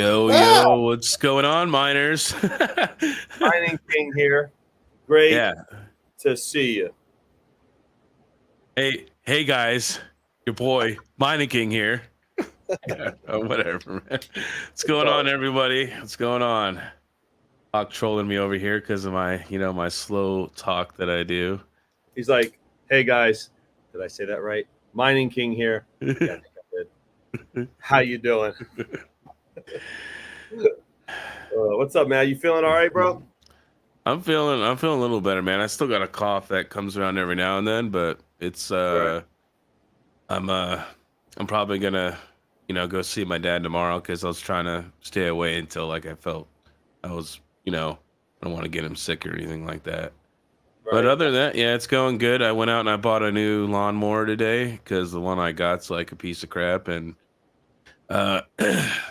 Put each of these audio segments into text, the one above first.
Yo, Wow. yo, what's going on, miners? Mining King here. Great Yeah. to see you. Hey, guys, your boy, Mining King here. Yeah, whatever, man. What's What's going up? on, everybody? What's going on? Hawk trolling me over here because of my slow talk that I do. He's like, hey guys, did I say that right? Mining King here. Yeah, I think I did. How you doing? What's up, man? You feeling all right, bro? I'm feeling a little better, man. I still got a cough that comes around every now and then, but it's Right. I'm uh I'm probably gonna go see my dad tomorrow because I was trying to stay away until like I felt I was I don't want to get him sick or anything like that. But Right. other than that, yeah, it's going good. I went out and I bought a new lawnmower today because the one I got's like a piece of crap, and uh,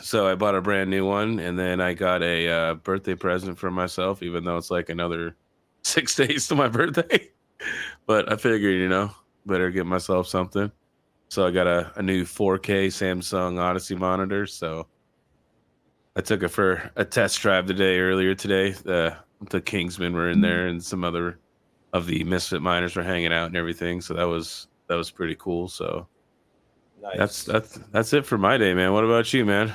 so I bought a brand new one, and then I got a birthday present for myself, even though it's like another 6 days to my birthday. But I figured, better get myself something. So I got a new 4K Samsung Odyssey monitor. So I took it for a test drive earlier today. The Kingsmen were in there, and some other of the Misfit miners were hanging out and everything. So that was pretty cool. So that's Nice. that's that's it for my day, man. What about you, man?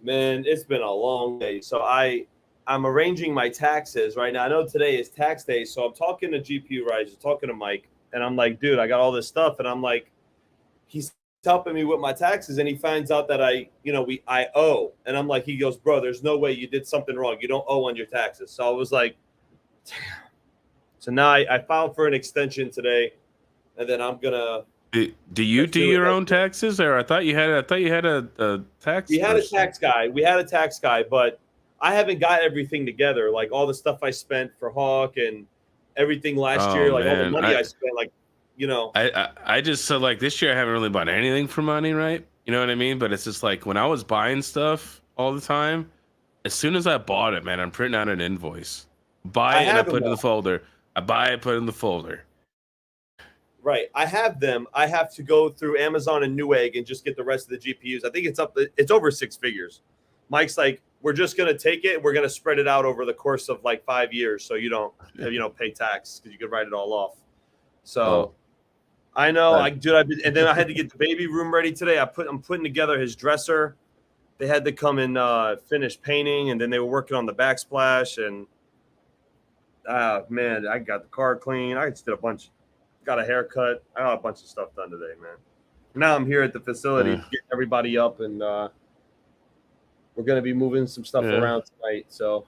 Man, it's been a long day. So I'm arranging my taxes right now. I know today is tax day, so I'm talking to GPU Rise, talking to Mike, and I'm like, dude, I got all this stuff, and I'm like, he's helping me with my taxes, and he finds out that I owe, and I'm like, he goes, bro, there's no way you did something wrong. You don't owe on your taxes. So I was like, damn. So now I filed for an extension today, and then I'm gonna Do you do do it your next own week. taxes, or I thought you had a tax We had a person? tax guy. We had a tax guy, but I haven't got everything together. Like all the stuff I spent for Hawk and everything last Oh year, like all the man, money I spent, like you know, I just so like this year I haven't really bought anything for money, right? You know what I mean? But it's just like when I was buying stuff all the time, as soon as I bought it, man, I'm printing out an invoice, buy I it, and I have them put it in the all. folder. I buy it, put it in the folder. Right. I have them. I have to go through Amazon and Newegg and just get the rest of the GPUs. I think it's over six figures. Mike's like, we're just gonna take it. We're gonna spread it out over the course of like 5 years, so you don't pay tax because you could write it all off. Oh, So I know that I dude. And then I had to get the baby room ready today. I'm putting together his dresser. They had to come and finish painting, and then they were working on the backsplash. And man, I got the car clean. I just did a bunch. Got a haircut. I got a bunch of stuff done today, man. Now I'm here at the facility, uh, getting everybody up, and we're gonna be moving some stuff yeah, around tonight. So,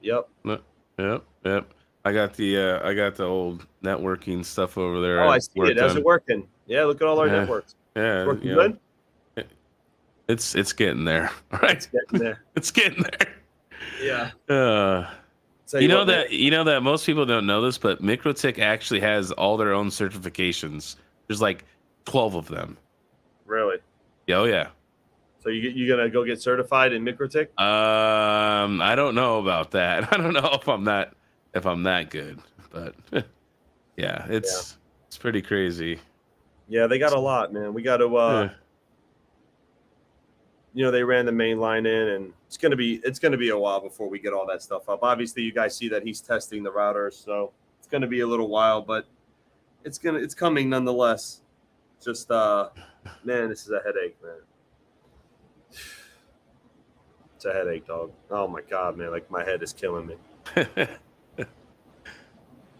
yep. yep, yep. I got the old networking stuff over Oh, there I I see it. worked How's it on. working? Yeah, look at all our Yeah, networks. It's yeah, working good. it's getting there. All It's right, getting there. it's getting Yeah. there. Tell You you know what, man. that you know that most people don't know this, but MikroTik actually has all their own certifications. There's like 12 of them. Really. Yeah, oh yeah. So you gonna go get certified in MikroTik? I don't know about that. I don't know if I'm that good, but yeah, Yeah. it's pretty crazy. Yeah, they got a lot, man. We got to Yeah. they ran the main line in, and it's gonna be a while before we get all that stuff up. Obviously, you guys see that he's testing the routers, so it's gonna be a little while, but it's coming nonetheless. Just man, this is a headache, man. It's a headache, dog. Oh my god, man, like my head is killing me.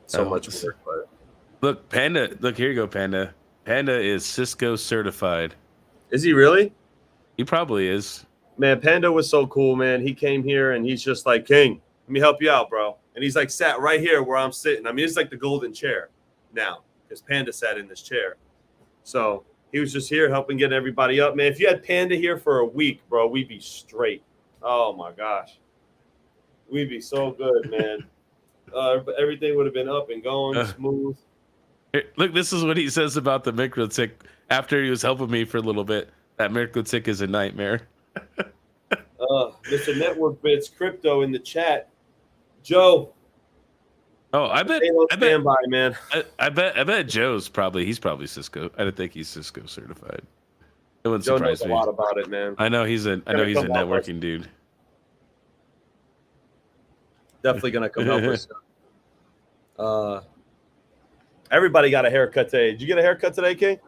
So Oh, much work, but look, Panda. Look, here you go, Panda. Panda is Cisco certified. is he really? He probably is. Man, Panda was so cool, man. He came here and he's just like, King, let me help you out, bro. And he's like sat right here where I'm sitting. I mean, it's like the golden chair now because Panda sat in this chair. So he was just here helping get everybody up, man. If you had Panda here for a week, bro, we'd be straight. Oh my gosh, we'd be so good, man. Everything would have been up and going Uh, smooth. Look, this is what he says about the MikroTik after he was helping me for a little bit. That MikroTik is a nightmare. Mr. Network Bits Crypto in the chat. Joe, Oh, I bet, stay on I bet, standby, man. I bet Joe's he's probably Cisco. I don't think he's Cisco certified. It wouldn't Joe knows surprise a me. lot about it, man. I know he's a networking dude. Definitely gonna come help us. Everybody got a haircut today. Did you get a haircut today, King?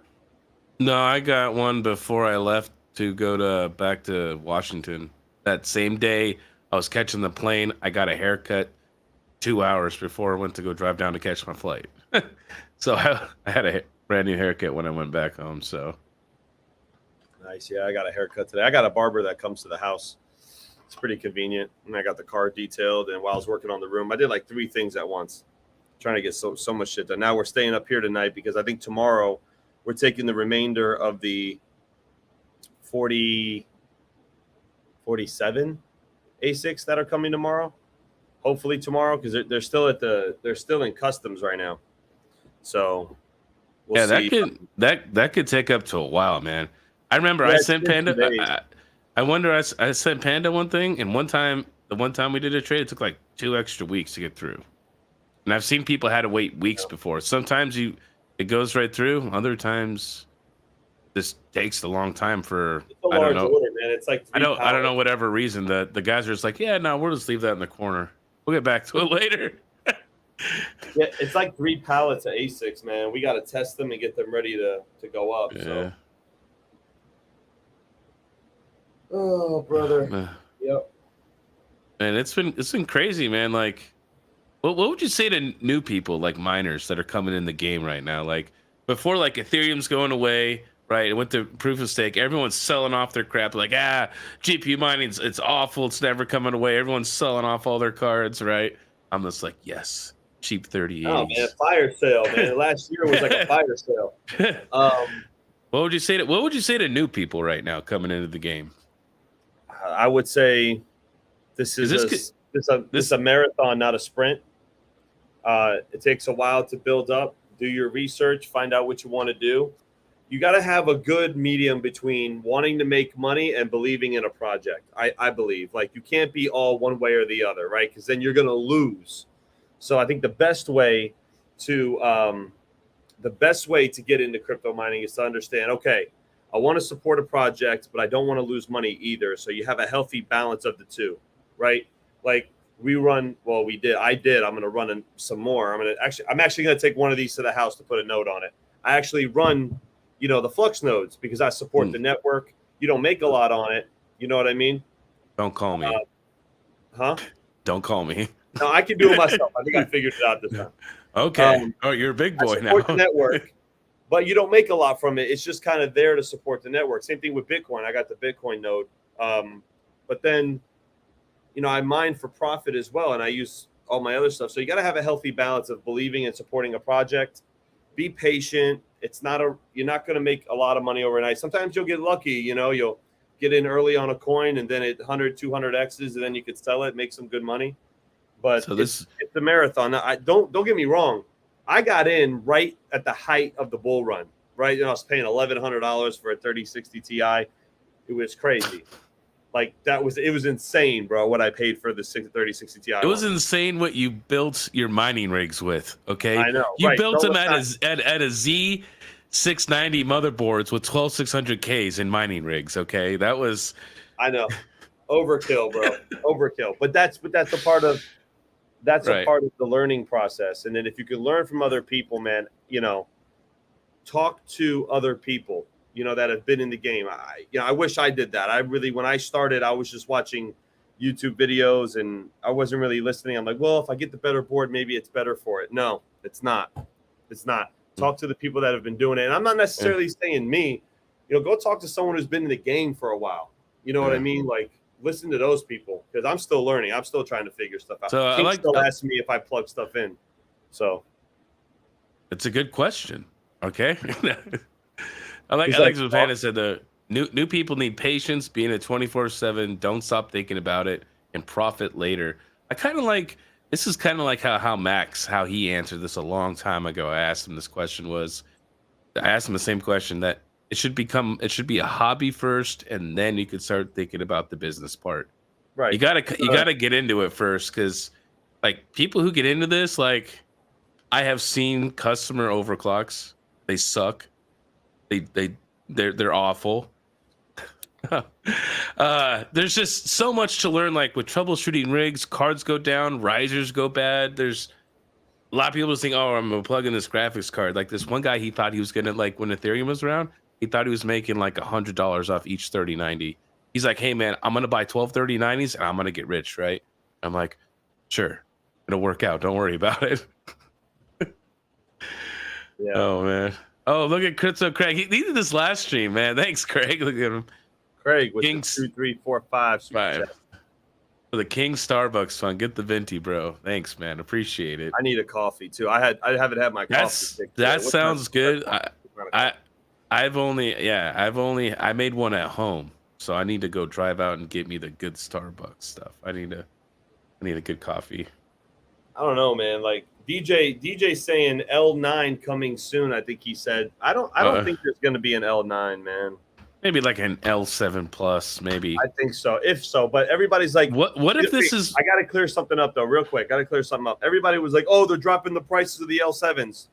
No, I got one before I left to go back to Washington. That same day I was catching the plane, I got a haircut 2 hours before I went to go drive down to catch my flight. So I had a brand new haircut when I went back home. So nice. Yeah, I got a haircut today. I got a barber that comes to the house. It's pretty convenient. And I got the car detailed. And while I was working on the room, I did like 3 things at once, trying to get so much shit done. Now we're staying up here tonight because I think tomorrow we're taking the remainder of the 47 ASICs that are coming tomorrow. Hopefully tomorrow, because they're still in customs right now. So we'll see. that could take up to a while, man. I remember I sent Panda. I sent Panda one thing, and the one time we did a trade, it took like 2 extra weeks to get through. And I've seen people had to wait weeks before. Sometimes it goes right through. Other times, this takes a long time for I don't know. Order, man. It's like I don't know whatever reason the guys are just like, yeah, no, we'll just leave that in the corner. We'll get back to it later. Yeah, it's like 3 pallets of ASICs, man. We got to test them and get them ready to go up. Yeah. So. Oh, brother. Yep. And it's been crazy, man. Like, what would you say to new people like miners that are coming in the game right now? Like before, like Ethereum's going away, right? It went to proof of stake. Everyone's selling off their crap. Like, GPU mining, it's awful. It's never coming away. Everyone's selling off all their cards, right? I'm just like, yes, cheap 38. Oh man, fire sale, man. Last year was like a fire sale. What would you say to new people right now coming into the game? I would say this is a marathon, not a sprint. It takes a while to build up. Do your research, find out what you want to do. You got to have a good medium between wanting to make money and believing in a project. I believe like you can't be all one way or the other, right? Because then you're going to lose. So I think the best way to get into crypto mining is to understand, okay, I want to support a project, but I don't want to lose money either. So you have a healthy balance of the two, right? Like I did. I'm going to run some more. I'm actually going to take one of these to the house to put a note on it. I actually run, the Flux nodes because I support the network. You don't make a lot on it. You know what I mean? Don't call me. Don't call me. No, I can do it myself. I think I figured it out this time. Okay. You're a big boy now. The network, but you don't make a lot from it. It's just kind of there to support the network. Same thing with Bitcoin. I got the Bitcoin node. But then, I mine for profit as well, and I use all my other stuff. So you got to have a healthy balance of believing and supporting a project. Be patient. You're not going to make a lot of money overnight. Sometimes you'll get lucky. You'll get in early on a coin, and then it 100, 200 X's, and then you could sell it, make some good money. But it's a marathon. Now, don't get me wrong. I got in right at the height of the bull run. Right, I was paying $1,100 for a 3060 Ti. It was crazy. Like it was insane, bro. What I paid for the 3060 Ti. It was insane what you built your mining rigs with. Okay, I know. You built them at a Z690 motherboards with 12600Ks in mining rigs. Okay, that was. I know, overkill, bro. Overkill. But that's a part of. That's a part of the learning process. And then if you can learn from other people, man, talk to other people, that have been in the game. I wish I did that. When I started, I was just watching YouTube videos and I wasn't really listening. I'm like, well, if I get the better board, maybe it's better for it. No, it's not. It's not. Talk to the people that have been doing it. And I'm not necessarily saying me, go talk to someone who's been in the game for a while. You know what I mean? Like, listen to those people because I'm still learning. I'm still trying to figure stuff out. So King still asks me if I plug stuff in. So it's a good question. Okay. I like what Panda said. The new people need patience, being at 24/7. Don't stop thinking about it and profit later. This is kind of like how Max, how he answered this a long time ago. I asked him this question I asked him the same question that it should be a hobby first, and then you could start thinking about the business part. Right. You gotta get into it first, because like people who get into this, like I have seen customer overclocks. They suck. They're awful. There's just so much to learn, like with troubleshooting rigs, cards go down, risers go bad. There's a lot of people just think, oh, I'm gonna plug in this graphics card. Like this one guy, he thought he was gonna, like, when Ethereum was around, he thought he was making like $100 off each 3090. He's like, hey man, I'm gonna buy 12 3090s and I'm gonna get rich, right? I'm like, sure, it'll work out. Don't worry about it. Yeah. Oh man. Oh, look at Crypto Craig. He did this last stream, man. Thanks, Craig. Look at him. Craig with Kings, the 2, 3, 4, 5. five. For the King Starbucks fund. Get the venti, bro. Thanks, man. Appreciate it. I need a coffee too. I haven't had my coffee. That sounds good. I made one at home, so I need to go drive out and get me the good Starbucks stuff. I need a good coffee. I don't know, man. Like DJ saying L9 coming soon. I think he said. I don't think there's going to be an L9, man. Maybe like an L7 plus, maybe. I think so. If so, but everybody's like, what if this is? I got to clear something up though, real quick. Got to clear something up. Everybody was like, oh, they're dropping the prices of the L7s.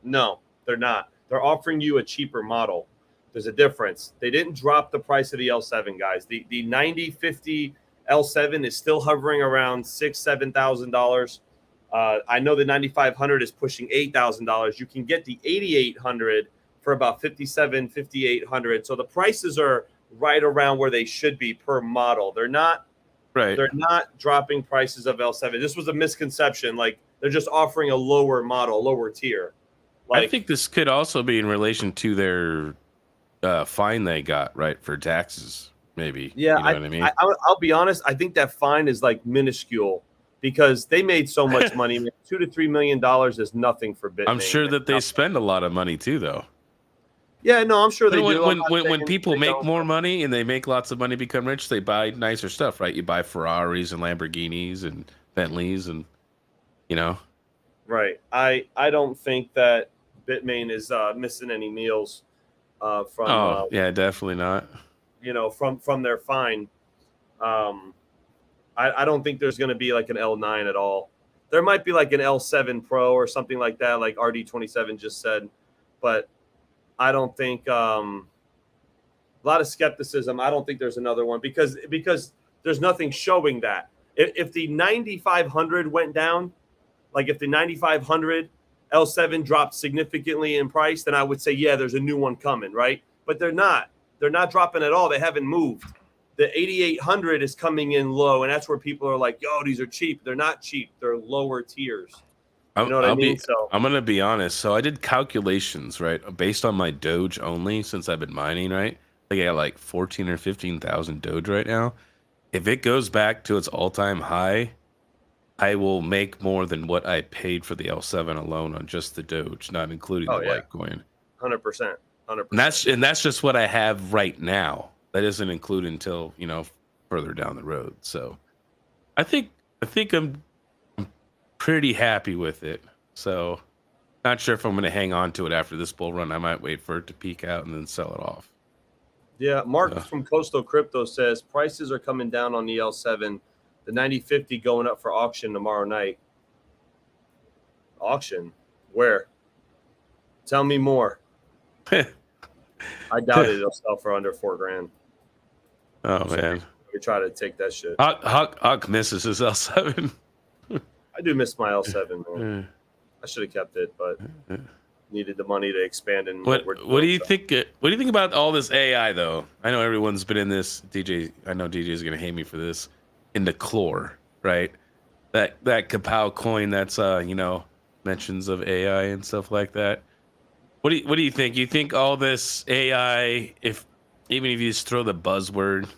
No, they're not. They're offering you a cheaper model. There's a difference. They didn't drop the price of the L7, guys. The 9050 L7 is still hovering around $6,000-$7,000. I know the 9500 is pushing $8,000. You can get the 8800 for about $5,700, $5,800. So the prices are right around where they should be per model. They're not right. They're not dropping prices of L7. This was a misconception. Like they're just offering a lower model, lower tier. Like, I think this could also be in relation to their fine they got, right, for taxes, maybe. Yeah, you know what I mean? I'll be honest. I think that fine is like minuscule because they made so much money. $2 to $3 million is nothing for Bitmain. I'm sure that they spend a lot of money too, though. Yeah, no, I'm sure they do. When people make more money and they make lots of money, become rich, they buy nicer stuff, right? You buy Ferraris and Lamborghinis and Bentleys, and you know. Right. I don't think that Bitmain is missing any meals from. Oh yeah, definitely not. You know, from their fine. I don't think there's going to be like an L9 at all. There might be like an L7 Pro or something like that, like RD27 just said, but. I don't think a lot of skepticism. I don't think there's another one because there's nothing showing that. If the 9500 went down, like if the 9500 L7 dropped significantly in price, then I would say, yeah, there's a new one coming, right? But they're not. They're not dropping at all. They haven't moved. The 8800 is coming in low, and that's where people are like, yo, these are cheap. They're not cheap. They're lower tiers. You know what I mean? I'm gonna be honest. So I did calculations, right, based on my Doge only, since I've been mining, right? I got like 14 or 15,000 Doge right now. If it goes back to its all-time high, I will make more than what I paid for the L7 alone on just the Doge, not including the Litecoin. 100%. And that's just what I have right now. That isn't included until, you know, further down the road. So I think I'm pretty happy with it. So not sure if I'm going to hang on to it after this bull run. I might wait for it to peak out and then sell it off. Yeah, Mark from Coastal Crypto says prices are coming down on the L7. The 9050 going up for auction tomorrow night. Auction? Where? Tell me more. I doubt it'll sell for under $4,000. Oh man, we try to take that shit. Huck misses his L7. I do miss my L7, man. I should have kept it, but needed the money to expand. And what do you think? What do you think about all this AI though? I know everyone's been in this. DJ, I know DJ is gonna hate me for this. In the Clore, right? That Kapow coin that's you know, mentions of AI and stuff like that. What do you think? You think all this AI, even if you just throw the buzzword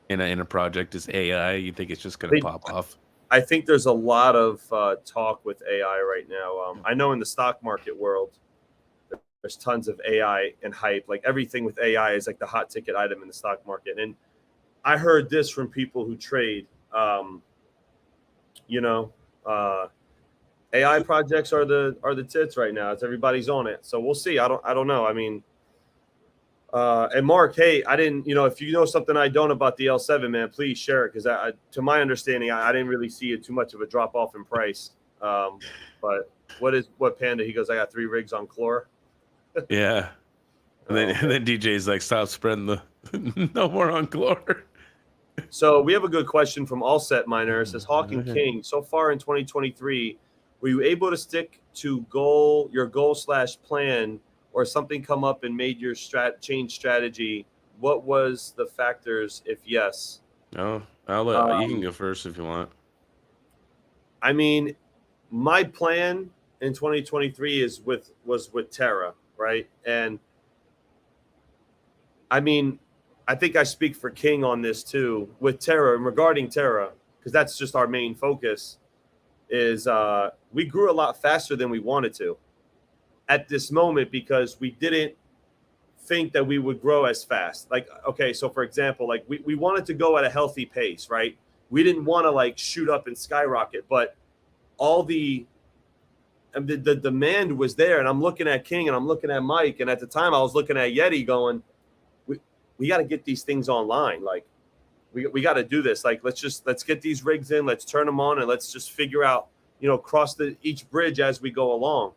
in a project is AI, you think it's just gonna pop off? I think there's a lot of talk with AI right now. I know in the stock market world, there's tons of AI and hype. Like everything with AI is like the hot ticket item in the stock market. And I heard this from people who trade. AI projects are the tits right now. It's everybody's on it. So we'll see. I don't know. I mean, and Mark, hey, I didn't, if you know something I don't about the L7, man, please share it. Cause to my understanding, I didn't really see it too much of a drop off in price. But what Panda? He goes, I got 3 rigs on Clore. Yeah. And then DJ's like, stop spreading the No more Encore. So we have a good question from All Set Miner. It says Hawk and King. So far in 2023, were you able to stick to your goal / plan, or something come up and made your change strategy? What was the factors? If yes, No, I'll let you can go first if you want. I mean, my plan in 2023 was with Terra, right? And I mean, I think I speak for King on this too with Terra and regarding Terra, because that's just our main focus. Is we grew a lot faster than we wanted to at this moment because we didn't think that we would grow as fast. Like, okay, so for example, like we wanted to go at a healthy pace, right? We didn't want to like shoot up and skyrocket, but all the demand was there. And I'm looking at King and I'm looking at Mike. And at the time I was looking at Yeti going, we got to get these things online. Like we got to do this. Like, let's get these rigs in, let's turn them on, and let's just figure out, cross each bridge as we go along.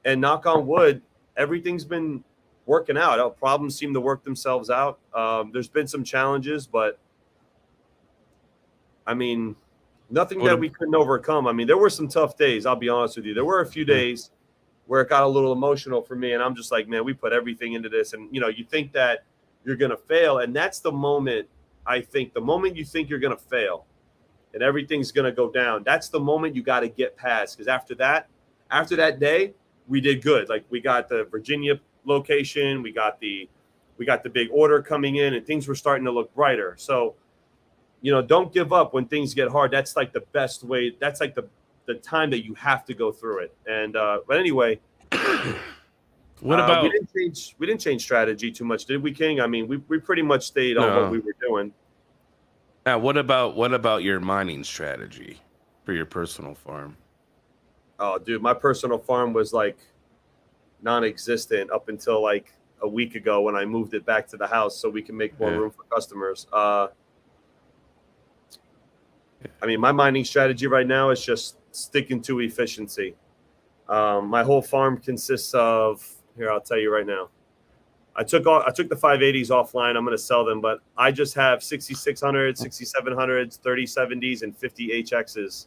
And knock on wood, everything's been working out. Our problems seem to work themselves out. There's been some challenges, but I mean, nothing that we couldn't overcome. I mean, there were some tough days. I'll be honest with you. There were a few days where it got a little emotional for me, and I'm just like, man, we put everything into this. And you think that you're gonna fail, and that's the moment. I think the moment you think you're gonna fail, and everything's gonna go down, that's the moment you got to get past. Because after that day, we did good. Like, we got the Virginia location, we got the big order coming in, and things were starting to look brighter. So, don't give up when things get hard. That's like the best way. That's like the time that you have to go through it. And but anyway, what about we didn't change strategy too much, did we, King? I mean, we pretty much stayed on what we were doing. Now, what about your mining strategy for your personal farm? Oh, dude, my personal farm was like non-existent up until like a week ago when I moved it back to the house so we can make more room for customers. I mean, my mining strategy right now is just sticking to efficiency. My whole farm consists of, here, I'll tell you right now. I took the 580s offline. I'm going to sell them, but I just have 6600s, 6700s, 3070s, and 50 HXs.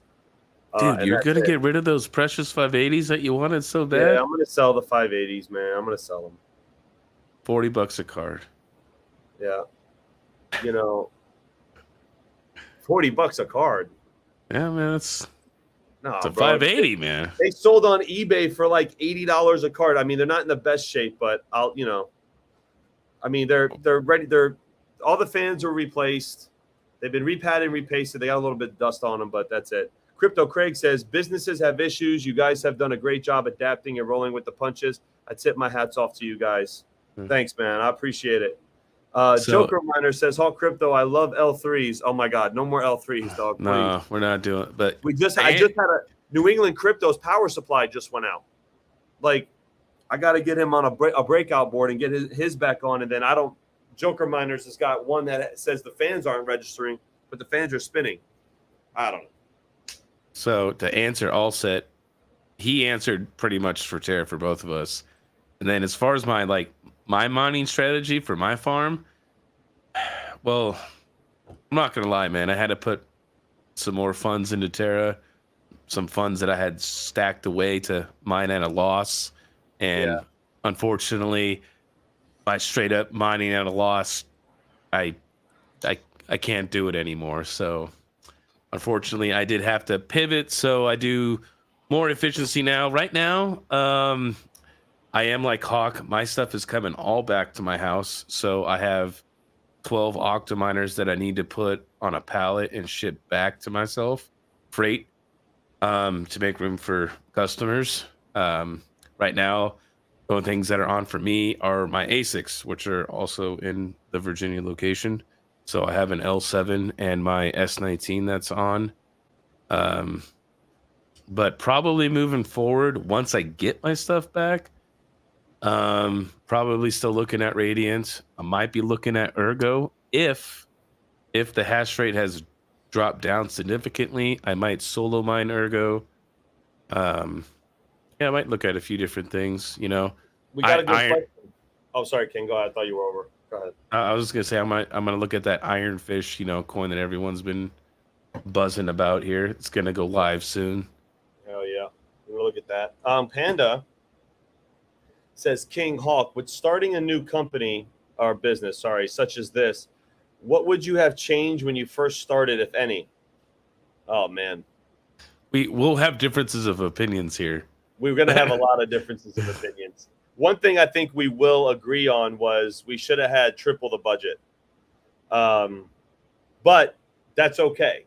Dude, you're going to get rid of those precious 580s that you wanted so bad? Yeah, I'm going to sell the 580s, man. I'm going to sell them. $40 a card. Yeah. $40 a card. Yeah, man, it's a bro, 580, man. They sold on eBay for like $80 a card. I mean, they're not in the best shape, but I mean, they're ready. All the fans are replaced. They've been repadded and repasted. They got a little bit of dust on them, but that's it. Crypto Craig says businesses have issues. You guys have done a great job adapting and rolling with the punches. I tip my hats off to you guys. Thanks, man. I appreciate it. Joker Miner says, Hawk Crypto, I love L3s. Oh my God, no more L3s, dog. No, we're not doing it. But I just had a New England Crypto's power supply just went out. Like, I got to get him on a breakout board and get his back on. And then Joker Miners has got one that says the fans aren't registering, but the fans are spinning. I don't know. So to answer All Set, he answered pretty much for Terra for both of us. And then as far as my mining strategy for my farm, well, I'm not gonna lie, man. I had to put some more funds into Terra, some funds that I had stacked away to mine at a loss, and unfortunately, by straight up mining at a loss, I can't do it anymore. So unfortunately, I did have to pivot. So I do more efficiency now. Right now, I am like Hawk. My stuff is coming all back to my house. So I have 12 octominers that I need to put on a pallet and ship back to myself, freight, to make room for customers. Right now, the only things that are on for me are my ASICs, which are also in the Virginia location. So I have an L7 and my S19 that's on. But probably moving forward, once I get my stuff back, probably still looking at Radiant. I might be looking at Ergo. If the hash rate has dropped down significantly, I might solo mine Ergo. I might look at a few different things, We got a good question. Oh, sorry, Ken. Go ahead. I thought you were over. Go ahead. I was just gonna say I'm gonna look at that Ironfish, coin that everyone's been buzzing about here. It's gonna go live soon. Oh yeah, we'll look at that. Panda says King Hawk, with starting a new company or business, sorry, such as this, what would you have changed when you first started, if any? Oh man, We'll have differences of opinions here. we're going to have a lot of differences of opinions. One thing I think we will agree on was we should have had triple the budget, but that's okay.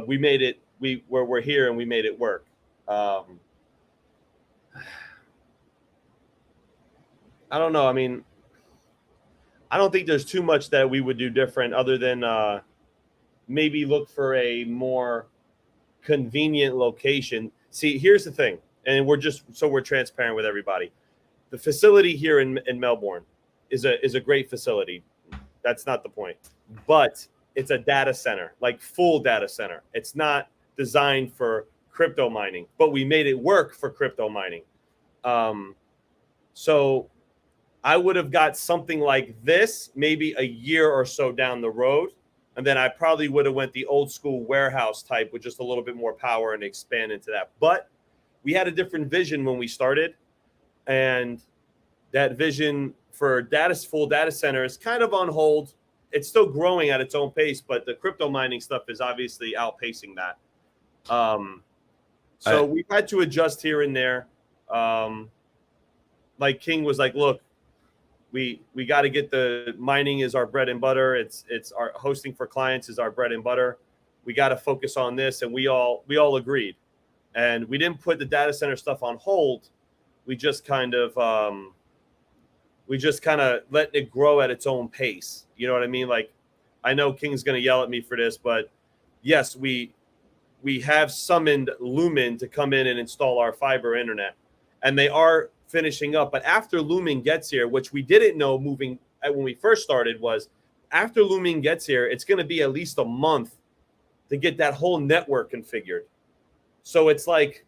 We made it. We're here and we made it work. I don't know. I mean, I don't think there's too much that we would do different other than maybe look for a more convenient location. See, here's the thing, and we're transparent with everybody. The facility here in Melbourne is a great facility. That's not the point, but it's a data center, like full data center. It's not designed for crypto mining, but we made it work for crypto mining. So I would have got something like this maybe a year or so down the road. And then I probably would have went the old school warehouse type with just a little bit more power and expand into that. But we had a different vision when we started. And that vision for full data center is kind of on hold. It's still growing at its own pace, but the crypto mining stuff is obviously outpacing that. So we've had to adjust here and there. Like King was like, look, we got to get the mining is our bread and butter. It's our hosting for clients is our bread and butter. We got to focus on this, and we all agreed. And we didn't put the data center stuff on hold. We just kind of let it grow at its own pace. You know what I mean? Like, I know King's going to yell at me for this, but yes, we have summoned Lumen to come in and install our fiber internet, and they are finishing up. But after Lumen gets here, which we didn't know when we first started, was after Lumen gets here, it's going to be at least a month to get that whole network configured. So it's like,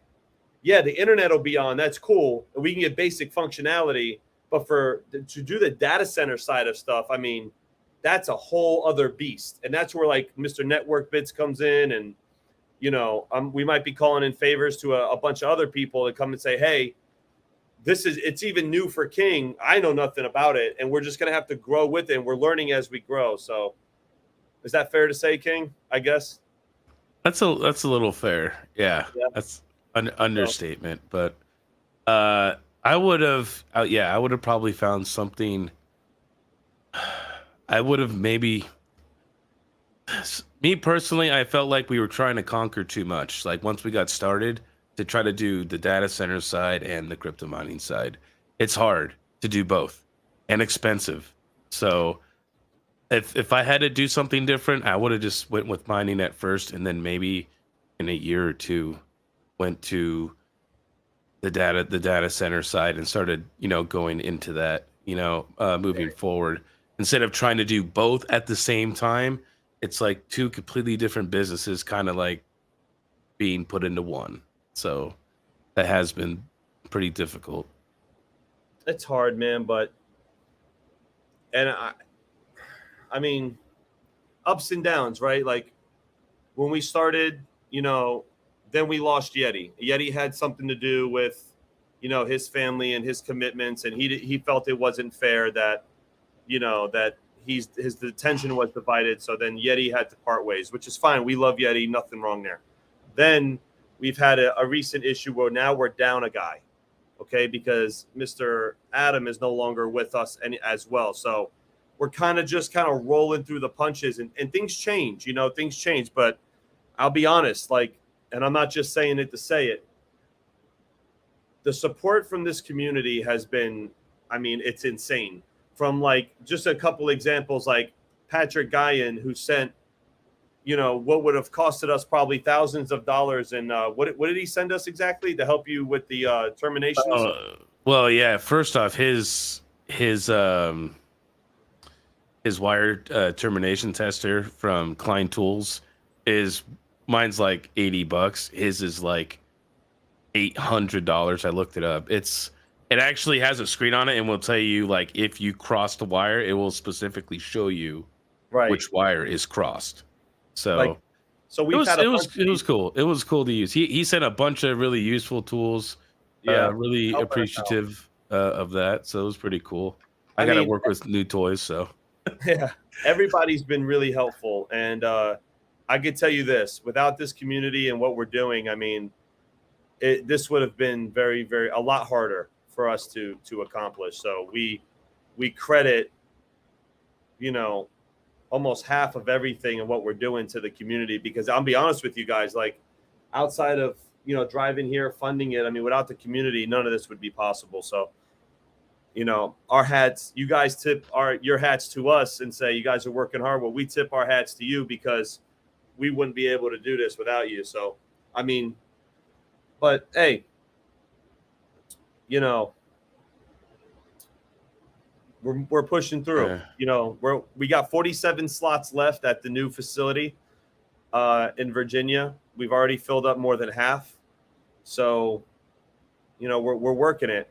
yeah, the internet will be on. That's cool. And we can get basic functionality. But to do the data center side of stuff, I mean, that's a whole other beast. And that's where like Mr. Network Bits comes in. And, we might be calling in favors to a bunch of other people to come and say, hey, it's even new for King. I know nothing about it. And we're just going to have to grow with it. And we're learning as we grow. So is that fair to say, King, I guess? That's a little fair. Yeah. That's an understatement. But I would have probably found something. I would have maybe, me personally, I felt like we were trying to conquer too much. Like once we got started to try to do the data center side and the crypto mining side, it's hard to do both and expensive. So if I had to do something different, I would have just went with mining at first, and then maybe in a year or two went to the data center side and started, going into that, moving forward. Instead of trying to do both at the same time, it's like two completely different businesses kind of like being put into one. So that has been pretty difficult. It's hard, man, I mean, ups and downs, right? Like when we started, then we lost Yeti. Yeti had something to do with, his family and his commitments, and he felt it wasn't fair that, that his attention was divided. So then Yeti had to part ways, which is fine. We love Yeti, nothing wrong there. Then we've had a recent issue where now we're down a guy, okay, because Mr. Adam is no longer with us as well. So we're kind of rolling through the punches, and things change, things change. But I'll be honest, like, and I'm not just saying it to say it, the support from this community has been, I mean, it's insane. From like just a couple examples, like Patrick Guyan, who sent, what would have costed us probably thousands of dollars. And what did he send us exactly to help you with the terminations? Well, yeah. First off, his wire termination tester from Klein Tools mine's like $80. His is like $800. I looked it up. It actually has a screen on it and will tell you like if you cross the wire, it will specifically show you Right. which wire is crossed. Like, So so it we've was had a it was bunch of it was these. cool. It was cool to use. He sent a bunch of really useful tools. Yeah. Really Helping us out. appreciative of that. So it was pretty cool. I I got to mean, work with new toys. So yeah, everybody's been really helpful. And I could tell you this, without this community and what we're doing, I mean, this would have been very, very, a lot harder for us to accomplish. So we credit, you know, almost half of everything and what we're doing to the community, because I'll be honest with you guys, like outside of, driving here, funding it, I mean, without the community, none of this would be possible. So, our hats, you guys tip your hats to us and say you guys are working hard. Well, we tip our hats to you because we wouldn't be able to do this without you. So, I mean, but hey, we're pushing through. yeah. We got 47 slots left at the new facility in Virginia. We've already filled up more than half. So, we're working it.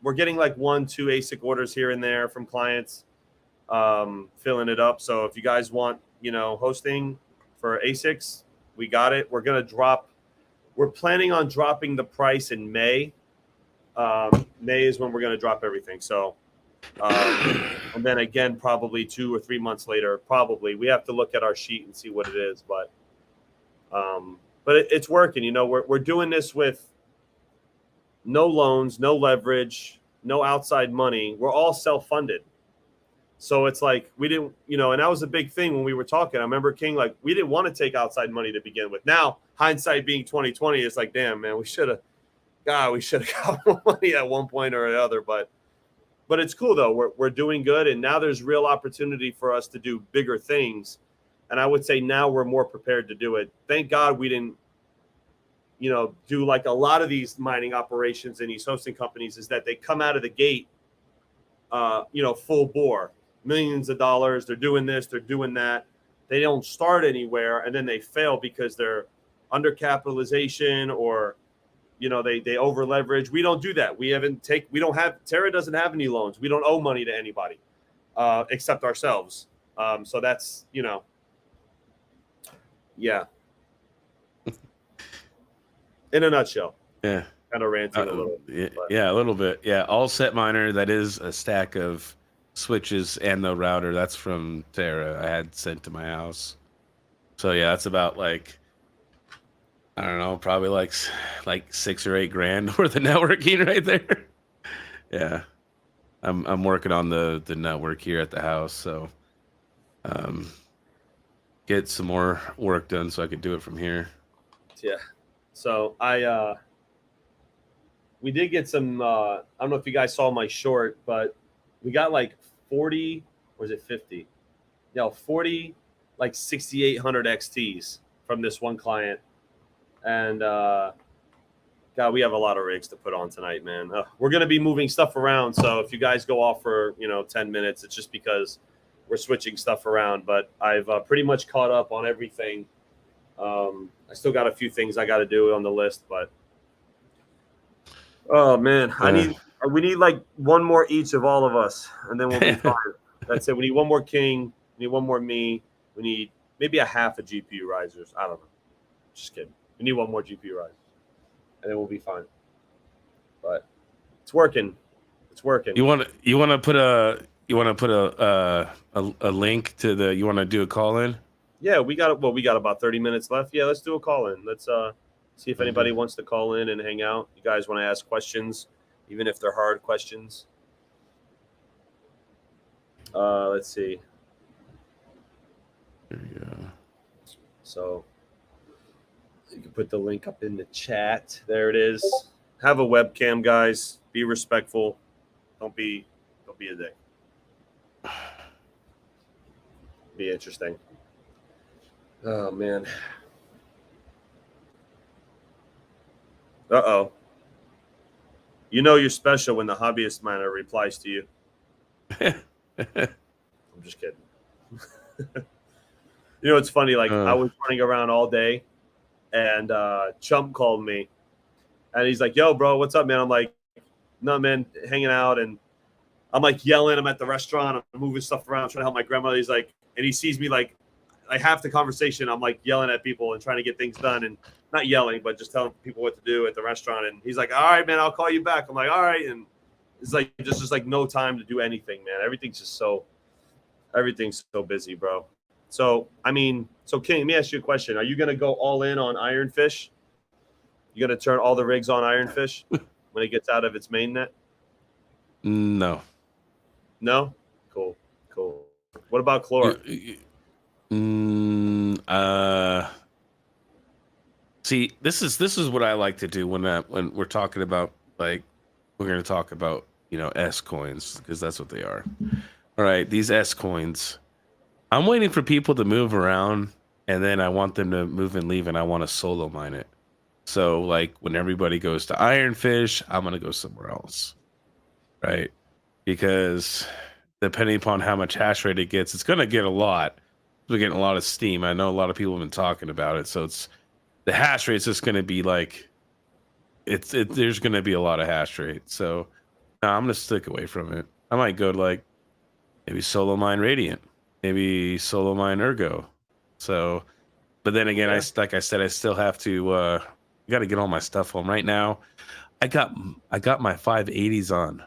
We're getting like 1-2 ASIC orders here and there from clients, filling it up. So if you guys want, hosting for ASICs, we got it. We're planning on dropping the price in May. May is when we're going to drop everything. So, and then again, probably 2 or 3 months later, we have to look at our sheet and see what it is. But it's working. We're doing this with no loans, no leverage, no outside money. We're all self-funded. So it's like we didn't, and that was a big thing when we were talking. I remember King, like, we didn't want to take outside money to begin with. Now, hindsight being 2020, it's like, damn, man, we should have got more money at one point or another. But it's cool though. We're doing good, and now there's real opportunity for us to do bigger things. And I would say now we're more prepared to do it. Thank God we didn't, do like a lot of these mining operations and these hosting companies, is that they come out of the gate, full bore, millions of dollars. They're doing this, they're doing that. They don't start anywhere, and then they fail because they're undercapitalization or, they over leverage. We don't do that. Terra doesn't have any loans. We don't owe money to anybody except ourselves. So that's, yeah. In a nutshell. Yeah. Kind of ranting a little. Yeah, a little bit. Yeah, all set miner. That is a stack of switches and the router. That's from Terra. I had sent to my house. So yeah, that's about like, I don't know, probably like $6 or $8 grand worth of networking right there. Yeah, I'm working on the network here at the house. So, get some more work done so I could do it from here. Yeah. So we did get some, I don't know if you guys saw my short, but we got like 40, or is it 50? No, 40, like 6,800 XTs from this one client. And God, we have a lot of rigs to put on tonight, man. We're going to be moving stuff around. So if you guys go off for, 10 minutes, it's just because we're switching stuff around. But I've pretty much caught up on everything. I still got a few things I got to do on the list, but oh man, we need like one more each of all of us, and then we'll be fine. That's it. We need one more King. We need one more me. We need maybe a half a GPU risers. I don't know. Just kidding. We need one more GPU risers, and then we'll be fine. But it's working. It's working. You want to put a link to the. You want to do a call in? Yeah, we got about 30 minutes left. Yeah, let's do a call in. Let's see if anybody wants to call in and hang out. You guys want to ask questions, even if they're hard questions. Let's see. There you go. So you can put the link up in the chat. There it is. Have a webcam, guys. Be respectful. Don't be a dick. Be interesting. Oh man. Uh-oh. You're special when the hobbyist miner replies to you. I'm just kidding. It's funny, like I was running around all day and Chump called me and he's like, yo, bro, what's up, man? I'm like, no, man, hanging out, and I'm like yelling. I'm at the restaurant. I'm moving stuff around, trying to help my grandmother. He's like, and he sees me like half the conversation. I'm like yelling at people and trying to get things done, and not yelling, but just telling people what to do at the restaurant. And he's like, "All right, man, I'll call you back." I'm like, "All right," and it's like just like no time to do anything, man. Everything's so busy, bro. So I mean, so King, let me ask you a question. Are you gonna go all in on Ironfish? You gonna turn all the rigs on Ironfish when it gets out of its main net? No. No? Cool. What about Chlor? See, this is what I like to do when we're talking about, like, we're going to talk about, S coins, because that's what they are. All right, these S coins. I'm waiting for people to move around, and then I want them to move and leave, and I want to solo mine it. So, like, when everybody goes to Ironfish, I'm going to go somewhere else, right? Because depending upon how much hash rate it gets, it's going to get a lot. We're getting a lot of steam. I know a lot of people have been talking about it, so the hash rate's just going to be like, there's going to be a lot of hash rate. So no, I'm going to stick away from it. I might go to like maybe solo mine Radiant, maybe solo mine Ergo. So, but then again, like I said, I still have to, got to get all my stuff home right now. I got my 580s on.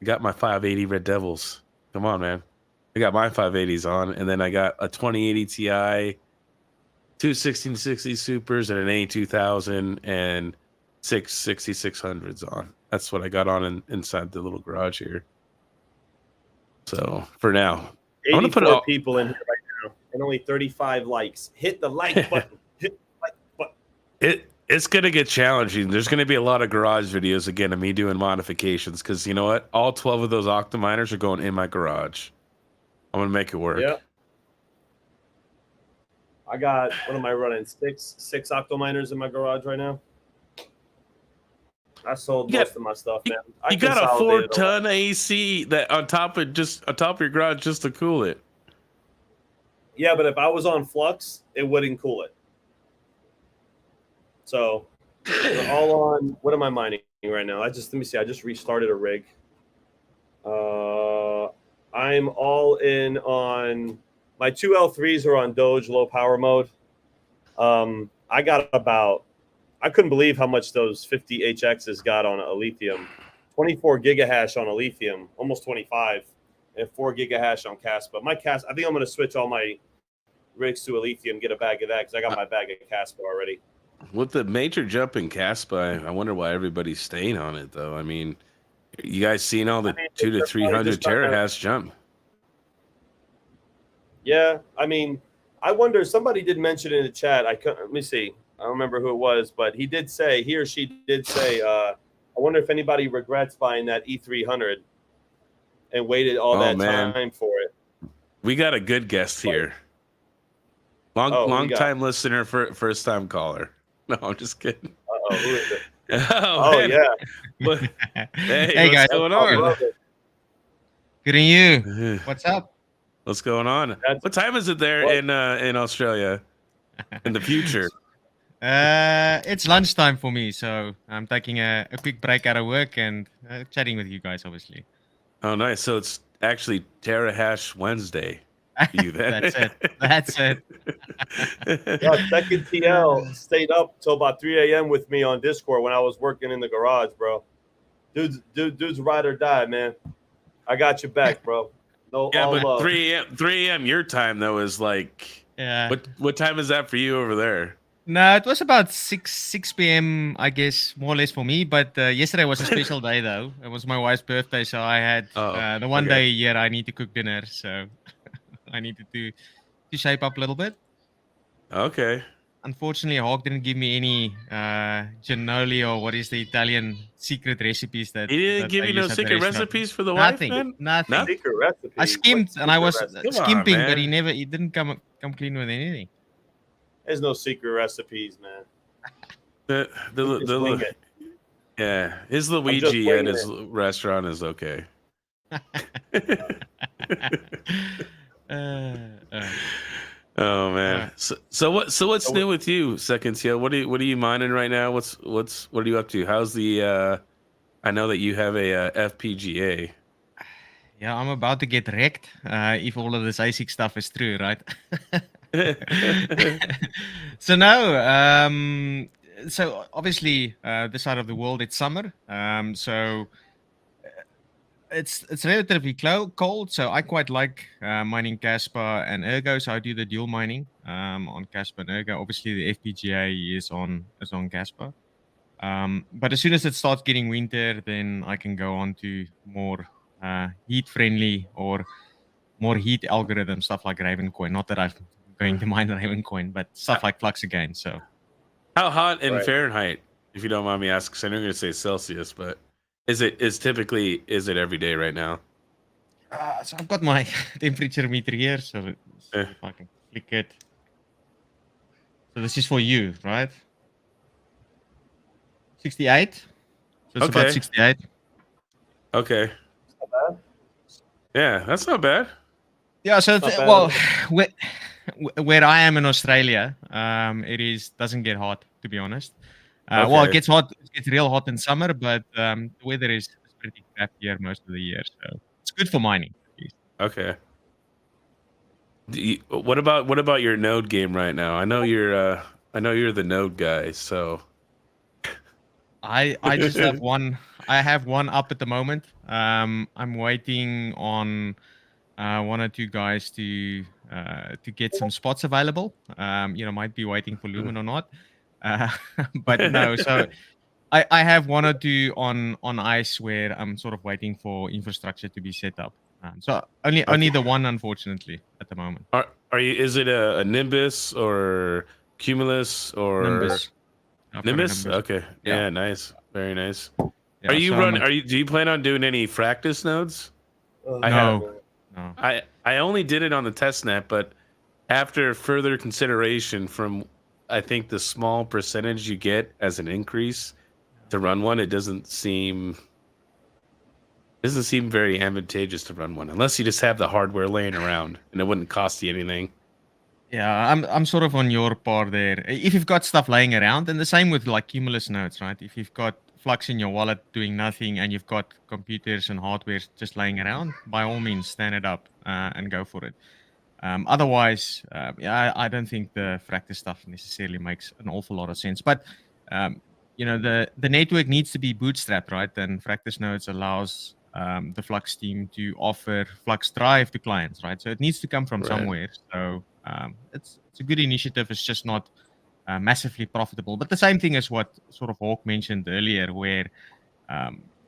I got my 580 Red Devils. Come on, man. I got my 580s on, and then I got a 2080 Ti, two 1660 Supers, and an A2000, and six 6600s on. That's what I got on inside the little garage here. So for now, 84 I'm gonna put people in here right now, and only 35 likes. Hit the like button. Hit the like button. It's gonna get challenging. There's gonna be a lot of garage videos again of me doing modifications, because you know what? All 12 of those Octominers are going in my garage. I'm gonna make it work. Yeah. I got, what am I running? Six Octominers in my garage right now. I sold most of my stuff, man. You got a 4-ton AC that on top of your garage just to cool it. Yeah, but if I was on flux, it wouldn't cool it. So we're all on. What am I mining right now? Let me see. I just restarted a rig. I'm all in on my 2 L3s are on Doge low power mode. I got I couldn't believe how much those 50 HXs got on a lithium. 24 gigahash on a lithium, almost 25, and 4 gigahash on Caspa. I think I'm going to switch all my rigs to a lithium, get a bag of that, because I got my bag of Caspa already. With the major jump in Caspa, I wonder why everybody's staying on it, though. I mean, you guys seen all the 200 to 300 terahash jump? Yeah, I mean, I wonder. Somebody did mention in the chat. Let me see. I don't remember who it was, but he or she did say. I wonder if anybody regrets buying that E300 and waited all that time for it. We got a good guest here. Long time listener, first time caller. No, I'm just kidding. Who is it? Yeah. Hey guys, what's going on? Good on you. What's up? What's going on? What time is it there in Australia? In the future? It's lunchtime for me, so I'm taking a quick break out of work and chatting with you guys, obviously. Oh, nice. So it's actually Terrahash Wednesday. That's it. Yeah, Second TL stayed up till about 3 a.m. with me on Discord when I was working in the garage, bro. Dude's ride or die, man. I got your back, bro. No, yeah, but 3 a.m. your time though is like, yeah. What time is that for you over there? No, it was about 6 p.m. I guess, more or less for me. But yesterday was a special day though. It was my wife's birthday, so I had the one day a year I need to cook dinner, so I needed to shape up a little bit. Okay. Unfortunately, Hawk didn't give me any cannoli or what is the Italian secret recipes that he didn't give you no secret recipes for the wife, man? Nothing. Secret recipes. I skimmed and I was skimping, but he didn't come clean with anything. There's no secret recipes, man. Yeah, his Luigi at his restaurant is okay. Oh man. So what's new with you, Second TL? What are you mining right now? What are you up to? How's the I know that you have a FPGA. Yeah, I'm about to get wrecked if all of this ASIC stuff is true, right? So no, so obviously this side of the world it's summer, so it's relatively cold. So I quite like mining Casper and Ergo. So I do the dual mining on Casper and Ergo. Obviously the FPGA is on Casper. But as soon as it starts getting winter, then I can go on to more heat friendly or more heat algorithm stuff like Ravencoin. Not that I'm going to mine Ravencoin, but stuff like Flux again. So how hot in Right. Fahrenheit, if you don't mind me asking? Because I know you're going to say Celsius, but is it every day right now? so I've got my temperature meter here, so Eh. if I can click it. So this is for you, right? 68. So it's about Okay. 68. Okay. Not bad. Yeah, that's not bad. Yeah. So Not bad. well, where I am in Australia, it doesn't get hot, to be honest. Well, it Okay. gets hot. It gets real hot in summer, but the weather is pretty crap here most of the year, so it's good for mining. At least. Okay. What about your node game right now? I know you're the node guy, so I just have one. I have one up at the moment. I'm waiting on one or two guys to get some spots available. Might be waiting for Lumen or not. Uh, but no, so I have one or two on ice where I'm sort of waiting for infrastructure to be set up. So only the one, unfortunately, at the moment. Are you? Is it a Nimbus or Cumulus or Nimbus. I've got a Nimbus? Okay. Yeah. Yeah. Nice. Very nice. Yeah, Are you so run? Do you plan on doing any practice nodes? I have. No. I only did it on the test net, but after further consideration from, I think the small percentage you get as an increase to run one, it doesn't seem very advantageous to run one unless you just have the hardware laying around and it wouldn't cost you anything. Yeah, I'm sort of on your par there. If you've got stuff laying around, and the same with like Cumulus nodes, right? If you've got Flux in your wallet doing nothing, and you've got computers and hardware just laying around, by all means, stand it up and go for it. Otherwise, I don't think the Fractus stuff necessarily makes an awful lot of sense. But the network needs to be bootstrapped, right? And Fractus nodes allows the Flux team to offer Flux Drive to clients, right? So it needs to come from somewhere. So it's a good initiative. It's just not massively profitable. But the same thing as what sort of Hawk mentioned earlier, where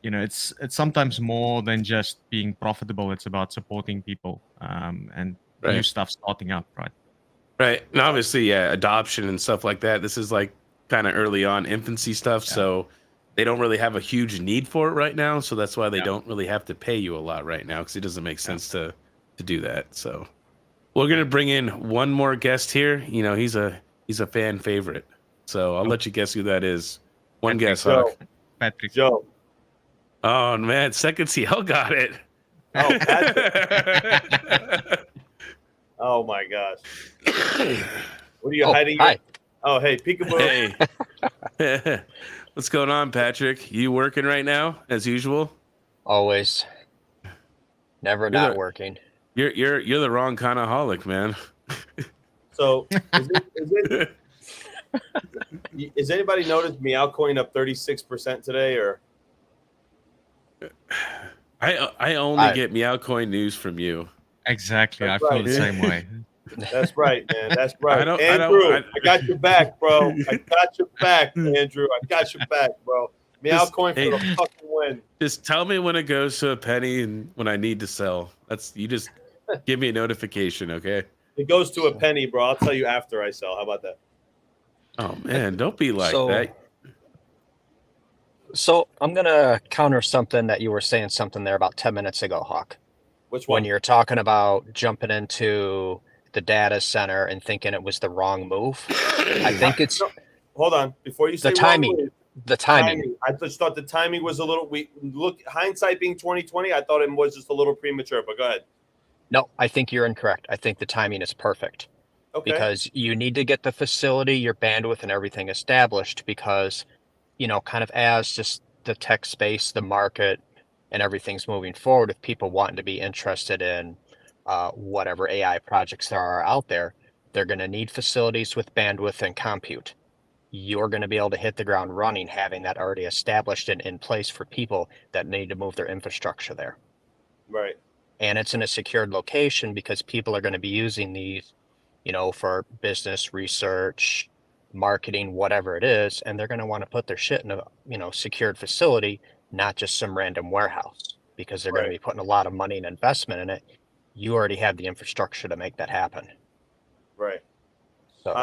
it's sometimes more than just being profitable. It's about supporting people and new stuff starting up, right? Right. And obviously, yeah, adoption and stuff like that. This is like kind of early on infancy stuff, so they don't really have a huge need for it right now. So that's why they don't really have to pay you a lot right now, because it doesn't make sense to do that. So we're gonna bring in one more guest here. You know, he's a fan favorite. So I'll let you guess who that is. One guess, Hawk. Patrick. Joe. Oh man, Second CL got it. Oh, Patrick. Oh my gosh. What are you hiding? Hi. Oh, hey, peekaboo. Hey. What's going on, Patrick? You working right now, as usual? Always. Never not working. You're the wrong kind of holic, man. So is anybody noticed Meowcoin up 36% today, or? I only get Meowcoin news from you. Exactly. That's I feel right. the same way. That's right, man. That's right. I got your back, bro. I got your back, Andrew. I got your back, bro. Meowcoin for the fucking win. Just tell me when it goes to a penny and when I need to sell. You just give me a notification, okay? It goes to a penny, bro. I'll tell you after I sell. How about that? Oh man, don't be like that. So I'm gonna counter something that you were saying something there about 10 minutes ago, Hawk. Which one? When you're talking about jumping into the data center and thinking it was the wrong move. I think it's hold on before you say the timing. Move, the timing. I just thought the timing was a little. Hindsight being 2020. I thought it was just a little premature. But go ahead. No, I think you're incorrect. I think the timing is perfect. Okay. Because you need to get the facility, your bandwidth, and everything established. Because, kind of as just the tech space, the market, and everything's moving forward, if people wanting to be interested in whatever AI projects there are out there, they're going to need facilities with bandwidth and compute. You're going to be able to hit the ground running, having that already established and in place for people that need to move their infrastructure there. Right. And it's in a secured location because people are going to be using these, for business, research, marketing, whatever it is, and they're going to want to put their shit in a, secured facility, not just some random warehouse, because they're going to be putting a lot of money and investment in it. You already have the infrastructure to make that happen. Right. So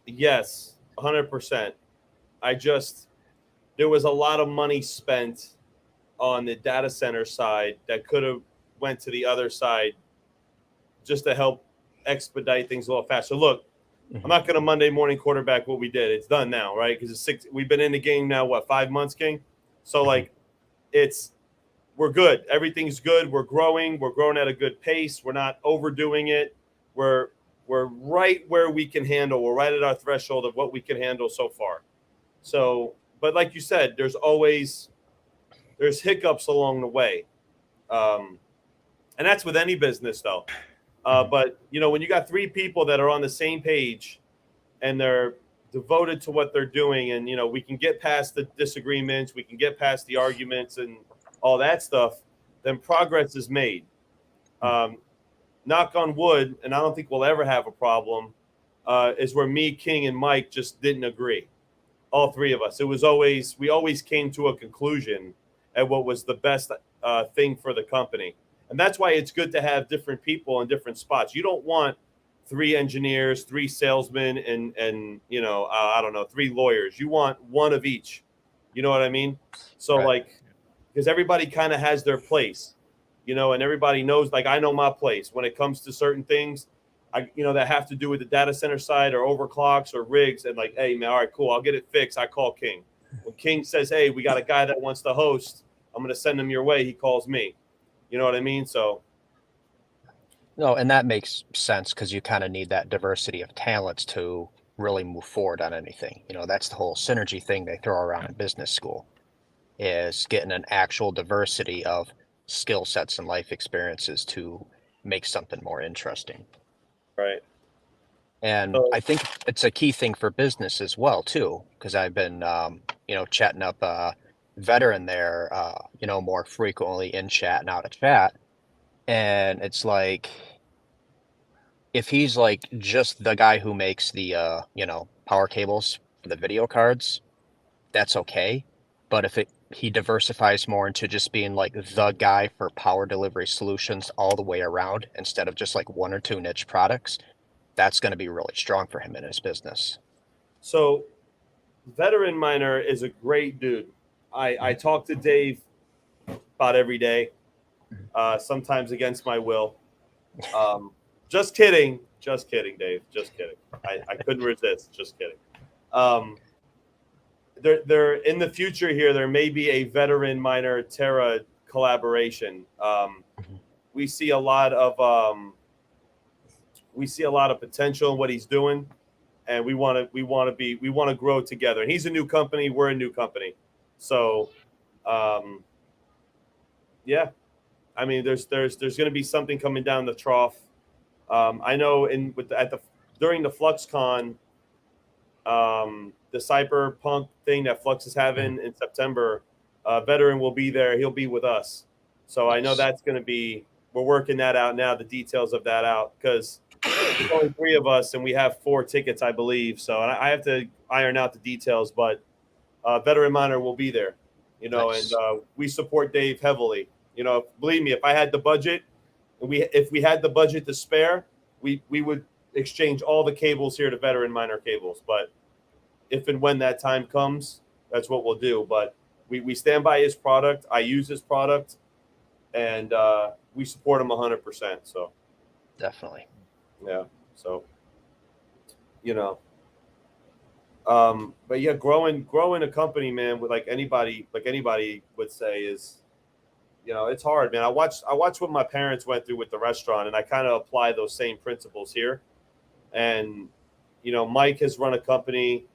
yes, 100%. There was a lot of money spent on the data center side that could have went to the other side just to help expedite things a little faster. Look, I'm not going to Monday morning quarterback what we did. It's done now, right? Because we've been in the game now, 5 months, King? So, we're good. Everything's good. We're growing. We're growing at a good pace. We're not overdoing it. We're right where we can handle. We're right at our threshold of what we can handle so far. So, but like you said, there's hiccups along the way. And that's with any business, though. But, when you got 3 people that are on the same page and they're devoted to what they're doing, and, we can get past the disagreements, we can get past the arguments and all that stuff, then progress is made. Knock on wood, and I don't think we'll ever have a problem, is where me, King, and Mike just didn't agree. All 3 of us. We always came to a conclusion at what was the best thing for the company. And that's why it's good to have different people in different spots. You don't want 3 engineers, 3 salesmen, and 3 lawyers. You want one of each. You know what I mean? So because everybody kind of has their place, and everybody knows, I know my place when it comes to certain things, that have to do with the data center side or overclocks or rigs, and hey, man, all right, cool, I'll get it fixed. I call King. When King says, hey, we got a guy that wants to host, I'm going to send him your way. He calls me. You know what I mean? So. No, and that makes sense because you kind of need that diversity of talents to really move forward on anything. That's the whole synergy thing they throw around in business school, is getting an actual diversity of skill sets and life experiences to make something more interesting. Right. And I think it's a key thing for business as well, too, because I've been, chatting up a veteran there, more frequently in chat and out of chat. And it's if he's just the guy who makes the, power cables for the video cards, that's okay. But if he diversifies more into just being the guy for power delivery solutions all the way around, instead of just 1 or 2 niche products, that's going to be really strong for him in his business. So Veteran Miner is a great dude. I talk to Dave about every day, sometimes against my will. Just kidding, Dave. Just kidding. I couldn't resist. Just kidding. There in the future here, there may be a Veteran Miner Terra collaboration. We see a lot of potential in what he's doing, and we want to grow together. And he's a new company, we're a new company, so yeah. I mean, there's going to be something coming down the trough. I know during the FluxCon, the Cyberpunk thing that Flux is having in September, Veteran will be there. He'll be with us. So I know that's going to be, we're working that out now, the details of that out, because there's only 3 of us and we have 4 tickets, I believe. So I have to iron out the details, but Veteran Miner will be there, nice. And we support Dave heavily. Believe me, if I had the budget, if we had the budget to spare, we would exchange all the cables here to Veteran Miner cables. But if and when that time comes, that's what we'll do. But we stand by his product. I use his product, and we support him 100%. So definitely, yeah. So but yeah, growing a company, man, with anybody would say is, it's hard, man. I watched what my parents went through with the restaurant, and I kind of apply those same principles here. And Mike has run a company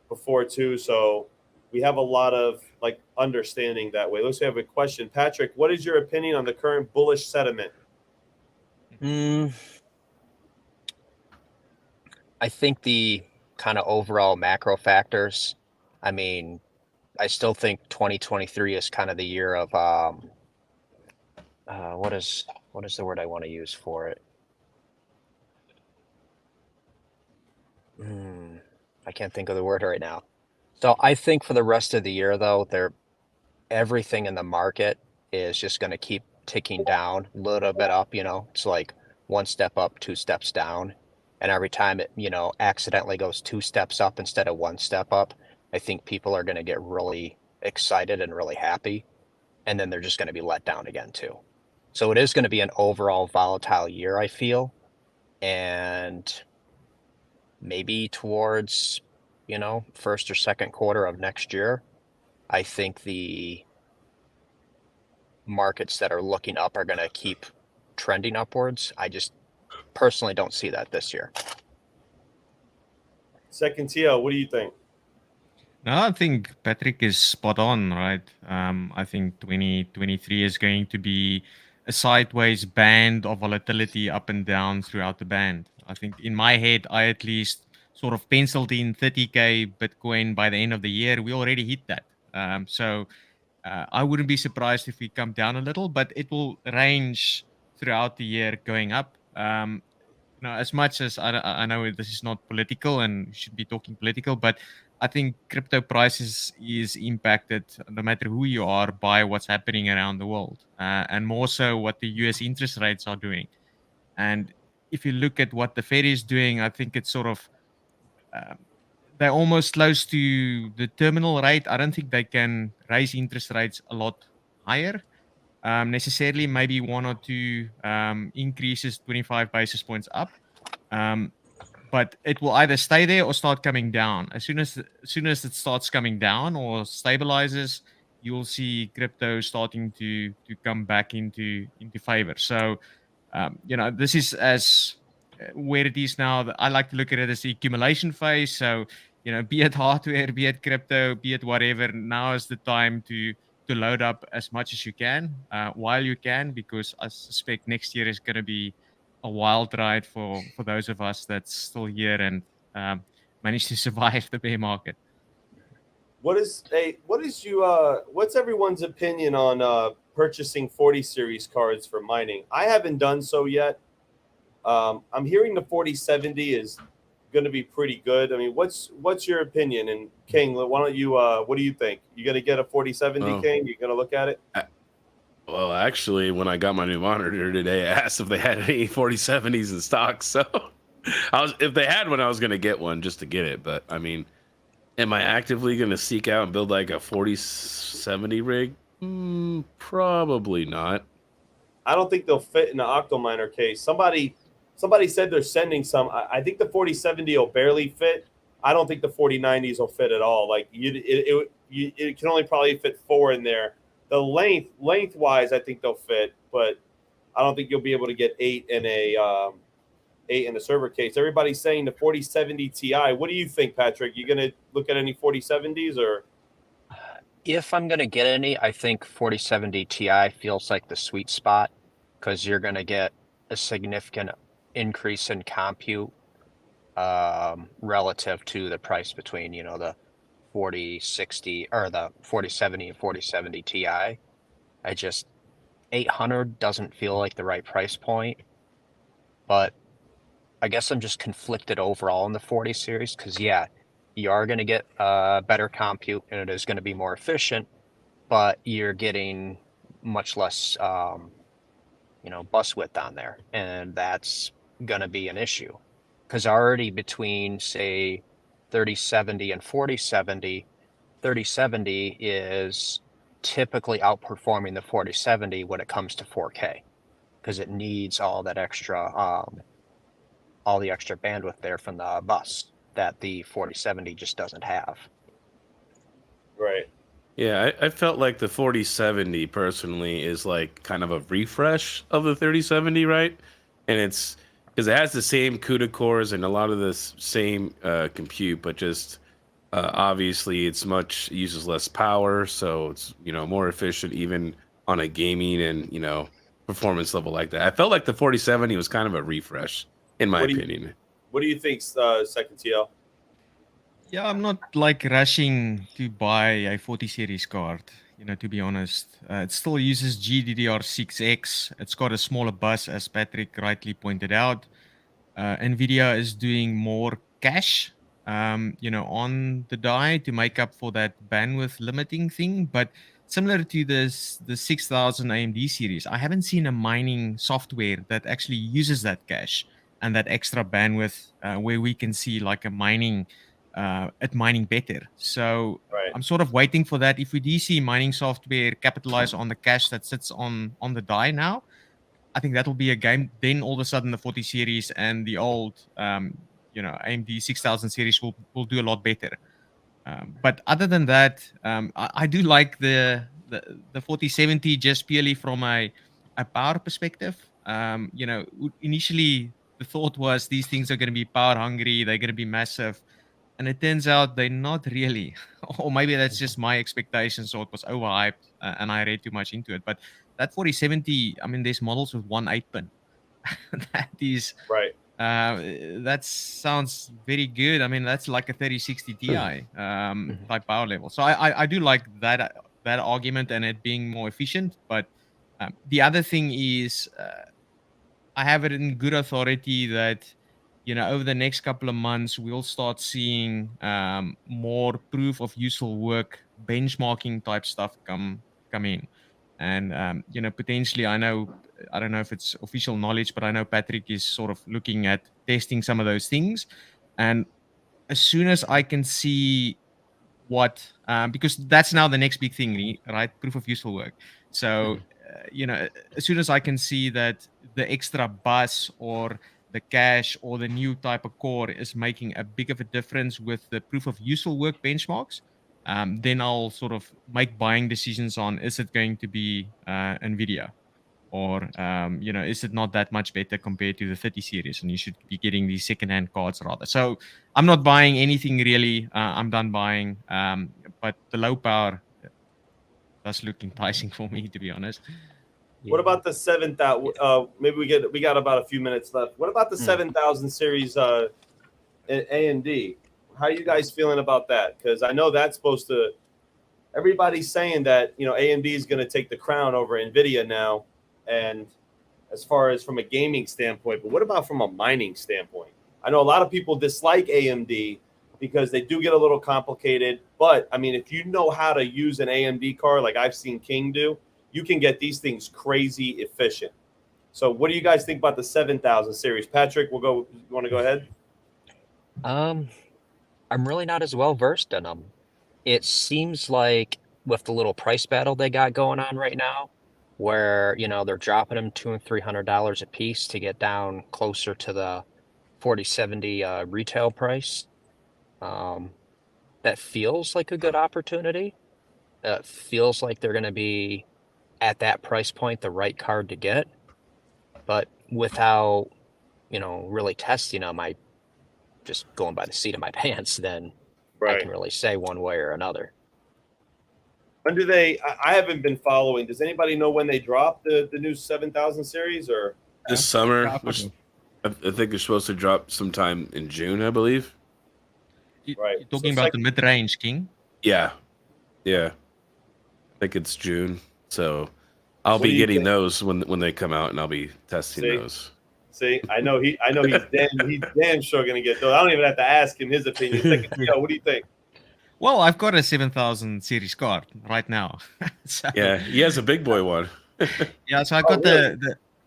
before too, so we have a lot of like understanding that way. Let's have a question. Patrick, what is your opinion on the current bullish sentiment? I think the kind of overall macro factors, I mean, I still think 2023 is kind of the year of what is the word I want to use for it? I can't think of the word right now. So I think for the rest of the year, though, everything in the market is just going to keep ticking down, a little bit up. It's like one step up, two steps down, and every time it accidentally goes two steps up instead of one step up, I think people are going to get really excited and really happy, and then they're just going to be let down again too. So it is going to be an overall volatile year, I feel, and maybe towards first or second quarter of next year, I think the markets that are looking up are going to keep trending upwards. I just personally don't see that this year. Second TL, what do you think? No, I think Patrick is spot on, right? I think 2023 is going to be a sideways band of volatility up and down throughout the band. I think in my head, I at least sort of penciled in 30K Bitcoin by the end of the year. We already hit that. So I wouldn't be surprised if we come down a little, but it will range throughout the year going up. As much as I know this is not political and we should be talking political, but I think crypto prices is impacted, no matter who you are, by what's happening around the world, and more so what the US interest rates are doing. And if you look at what the Fed is doing, I think it's sort of they're almost close to the terminal rate. I don't think they can raise interest rates a lot higher. Necessarily, maybe one or two increases, 25 basis points up. But it will either stay there or start coming down. As soon as it starts coming down or stabilizes, you'll see crypto starting to come back into favor. So, this is as where it is now. I like to look at it as the accumulation phase. So, be it hardware, be it crypto, be it whatever, now is the time to load up as much as you can while you can, because I suspect next year is going to be a wild ride for those of us that's still here and managed to survive the bear market. What's everyone's opinion on purchasing 40 series cards for mining? I haven't done so yet. I'm hearing the 4070 is going to be pretty good. I mean, what's your opinion? And King, why don't you? What do you think? You going to get a 4070, King? You going to look at it? Well, actually, when I got my new monitor today, I asked if they had any 4070s in stock. So, if they had one, I was going to get one just to get it. But I mean, am I actively going to seek out and build like a 4070 rig? Probably not. I don't think they'll fit in the Octominer case. Somebody said they're sending some. I think the 4070 will barely fit. I don't think the 4090s will fit at all. Like it can only probably fit 4 in there. The lengthwise, I think they'll fit, but I don't think you'll be able to get 8 in a server case. Everybody's saying the 4070 Ti. What do you think, Patrick? You gonna look at any 4070s or? If I'm gonna get any, I think 4070 Ti feels like the sweet spot, because you're gonna get a significant increase in compute relative to the price between the 4060 or the 4070 and 4070 Ti. 800 doesn't feel like the right price point, but I guess I'm just conflicted overall in the 40 series, because you are going to get better compute and it is going to be more efficient, but you're getting much less bus width on there, and that's going to be an issue, because already between, say, 3070 and 4070, 3070 is typically outperforming the 4070 when it comes to 4K, because it needs all that extra all the extra bandwidth there from the bus that the 4070 just doesn't have. Right. Yeah, I felt like the 4070 personally is like kind of a refresh of the 3070, right? And it's because it has the same CUDA cores and a lot of the same compute, but just Obviously, it uses less power, so it's more efficient even on a gaming and performance level like that. I felt like the 4070 was kind of a refresh, in my opinion. What do you think, second TL? Yeah, I'm not like rushing to buy a 40 series card. To be honest, it still uses GDDR6X. It's got a smaller bus, as Patrick rightly pointed out. Nvidia is doing more cache, on the die to make up for that bandwidth limiting thing. But similar to the 6000 AMD series, I haven't seen a mining software that actually uses that cache and that extra bandwidth where we can see like a mining at mining better. So I'm sort of waiting for that. If we do see mining software capitalize on the cache that sits on the die now, I think that will be a game. Then all of a sudden, the 40 series and the old, AMD 6000 series will do a lot better. But other than that, I do like the 4070 just purely from a power perspective. Initially the thought was these things are going to be power hungry, they're going to be massive, and it turns out they're not really. Or maybe that's just my expectations, or it was overhyped and I read too much into it. But that 4070, I mean, there's models with 1 8-pin. That is right. That sounds very good. I mean, that's like a 3060 Ti type power level. So I do like that argument and it being more efficient. But the other thing is, I have it in good authority that over the next couple of months we'll start seeing more proof of useful work benchmarking type stuff come in. And potentially, I don't know if it's official knowledge, but I know Patrick is sort of looking at testing some of those things. And as soon as I can see what, because that's now the next big thing, right? Proof of useful work. So as soon as I can see that the extra bus or the cache or the new type of core is making a big of a difference with the proof of useful work benchmarks, then I'll sort of make buying decisions on, is it going to be Nvidia, or is it not that much better compared to the 30 series, and you should be getting these secondhand cards rather. So I'm not buying anything really. I'm done buying, but the low power does look enticing for me, to be honest. What about the 7000? Maybe we got about a few minutes left. What about the 7000 series AMD? How are you guys feeling about that? Because I know that's supposed to. Everybody's saying that AMD is going to take the crown over Nvidia now, and as far as from a gaming standpoint. But what about from a mining standpoint? I know a lot of people dislike AMD because they do get a little complicated. But I mean, if you know how to use an AMD card, like I've seen King do, you can get these things crazy efficient. So what do you guys think about the 7000 series? Patrick, we'll go. You want to go ahead? I'm really not as well versed in them. It seems like with the little price battle they got going on right now, where they're dropping them $200 and $300 a piece to get down closer to the 4070 retail price. That feels like a good opportunity. It feels like they're going to be at that price point the right card to get, but without really testing them, I just going by the seat of my pants, then I can really say one way or another. When do they? I haven't been following. Does anybody know when they drop the new 7000 series? Or this summer? Which I think it's supposed to drop sometime in June, I believe. Right. You're talking about the mid-range, King? Yeah. I think it's June. So I'll be getting those when they come out, and I'll be testing those. See, I know he's damn sure gonna get those. I don't even have to ask him his opinion. What do you think? Well, I've got a 7000 series card right now. So, yeah, he has a big boy one. Yeah, so I got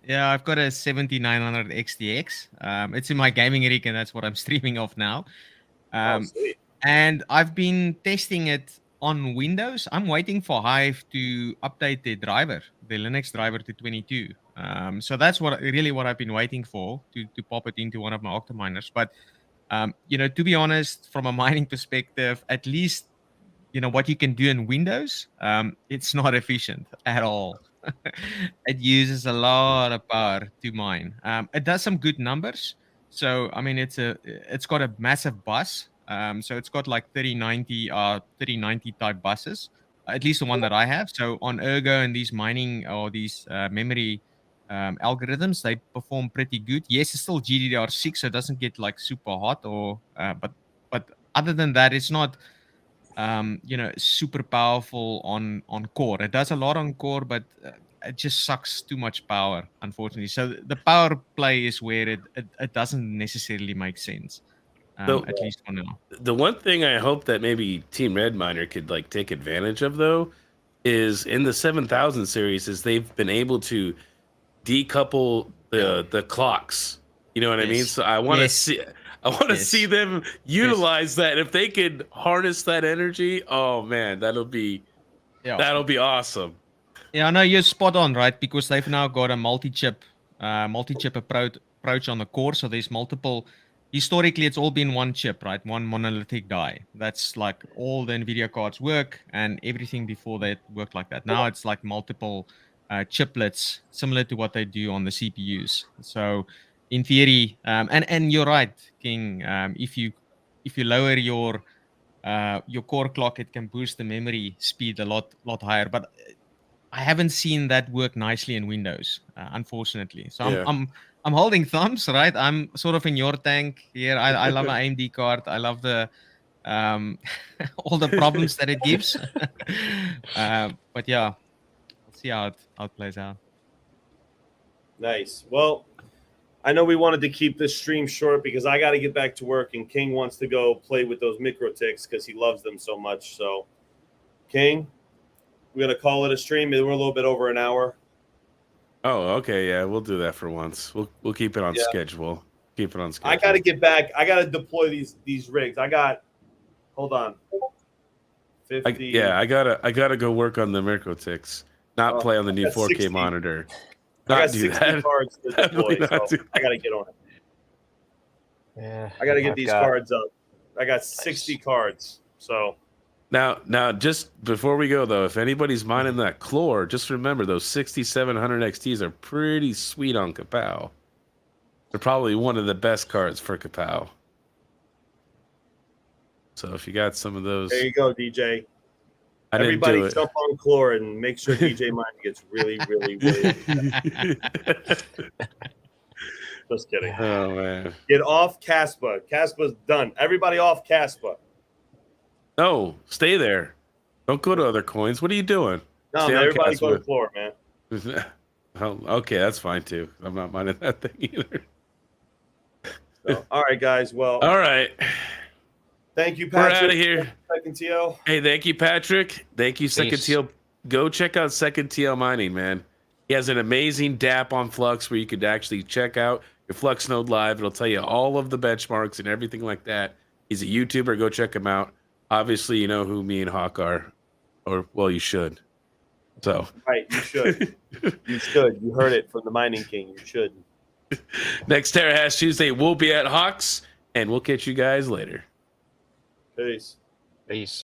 I've got a 7900 XTX. It's in my gaming rig, and that's what I'm streaming off now. And I've been testing it on Windows. I'm waiting for Hive to update their driver, the Linux driver, to 22. So that's what I've been waiting for, to pop it into one of my Octaminers. But to be honest, from a mining perspective, at least what you can do in Windows, it's not efficient at all. It uses a lot of power to mine. It does some good numbers. So I mean, it's got a massive bus. So it's got like 3090 type buses, at least the one that I have. So on Ergo and these mining or these memory algorithms, they perform pretty good. Yes, it's still GDDR6, so it doesn't get like super hot, or but other than that, it's not super powerful on core. It does a lot on core, but it just sucks too much power, unfortunately. So the power play is where it doesn't necessarily make sense, at least for now. The one thing I hope that maybe Team Red Miner could like take advantage of, though, is in the 7000 series is they've been able to decouple the clocks. You know what I mean? So I want to see them utilize that. If they could harness that energy, oh man, that'll be awesome. Yeah, no, you're spot on, right? Because they've now got a multi-chip approach on the core. So there's multiple. Historically, it's all been one chip, right? One monolithic die. That's like all the Nvidia cards work, and everything before that worked like that. Now it's like multiple chiplets, similar to what they do on the CPUs. So in theory, and you're right, King. If you lower your core clock, it can boost the memory speed a lot higher. But I haven't seen that work nicely in Windows, unfortunately. So I'm holding thumbs, right? I'm sort of in your tank here. I love my AMD card. I love the all the problems that it gives. But yeah, we'll see how it plays out. Nice. Well, I know we wanted to keep this stream short because I got to get back to work, and King wants to go play with those micro ticks because he loves them so much. So, King, we're going to call it a stream. We're a little bit over an hour. Oh, okay. Yeah, we'll do that for once. We'll keep it on schedule. Keep it on schedule. I got to get back. I got to deploy these rigs. Hold on. 50. I gotta go work on the micro ticks. Not play on the new 4K 60. monitor. I got 60 cards to deploy, so I got to get on it. Yeah. I got to get these cards up. I got 60 cards, so. Now, just before we go, though, if anybody's mining that Chlor, just remember those 6700 XTs are pretty sweet on Kapow. They're probably one of the best cards for Kapow. So if you got some of those. There you go, DJ. Everybody jump on Chlor and make sure DJ Mine gets really, really, really. Just kidding. Oh, man. Get off Caspa. Caspa's done. Everybody off Caspa. No, stay there. Don't go to other coins. What are you doing? No, man, everybody go to Chlor, man. Oh, okay, that's fine, too. I'm not minding that thing either. So, all right, guys. Well. All right. Thank you, Patrick. We're out of here. Second TL. Hey, thank you, Patrick. Thank you, Second TL. Go check out Second TL Mining, man. He has an amazing DApp on Flux where you could actually check out your Flux node live. It'll tell you all of the benchmarks and everything like that. He's a YouTuber. Go check him out. Obviously, you know who me and Hawk are. Or, well, you should. So. Right, you should. You should. You heard it from the Mining King. You should. Next Terrahash Tuesday, we'll be at Hawks, and we'll catch you guys later. Peace. Peace.